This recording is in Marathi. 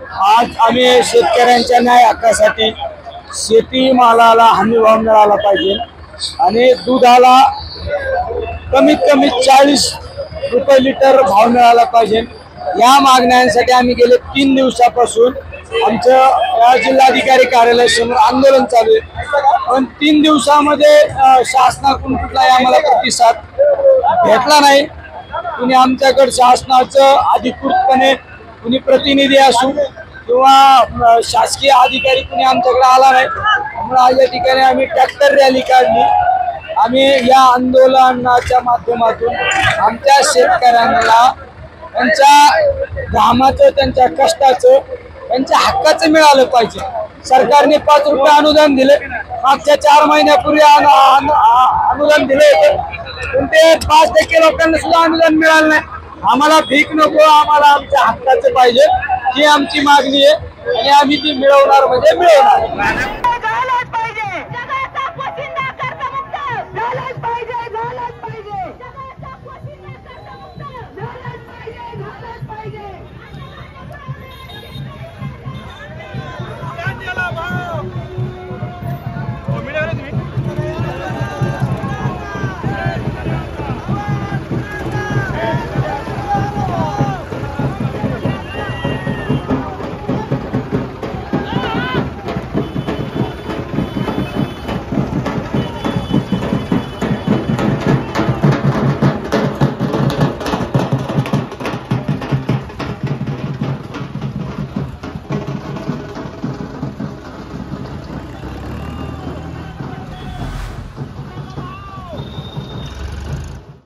आज आम्ही शेतकऱ्यांच्या न्याय हक्कासाठी शेती मालाला हमीभाव मिळाला पाहिजे आणि दुधाला कमीत कमी 40 रुपये लिटर भाव मिळाला पाहिजे। या मागण्यांसाठी आम्ही गेले 3 दिवसापासून आमच्या या जिल्हाधिकारी कार्यालयासमोर आंदोलन चालू आहे। पण 3 दिवसामध्ये शासनाकडून कुठलाही आम्हाला प्रतिसाद भेटला नाही। कुणी आमच्याकडे शासनाचं अधिकृतपणे कुणी प्रतिनिधी असू किंवा शासकीय अधिकारी कुणी आमच्याकडे आला नाही। त्यामुळे आज या ठिकाणी आम्ही ट्रॅक्टर रॅली काढली। आम्ही या आंदोलनाच्या माध्यमातून आमच्या शेतकऱ्यांना त्यांच्या घामाचं, त्यांच्या कष्टाचं, त्यांच्या हक्काचं मिळालं पाहिजे। सरकारने 5 रुपये अनुदान दिले, मागच्या 4 महिन्यापूर्वी अनुदान दिले होते, पण ते 5% लोकांना सुद्धा अनुदान मिळालं नाही। आम्हाला भीक नको, आम्हाला आमच्या हक्काचं पाहिजे, ही आमची मागणी आहे आणि आम्ही ती मिळवणार म्हणजे मिळवणार।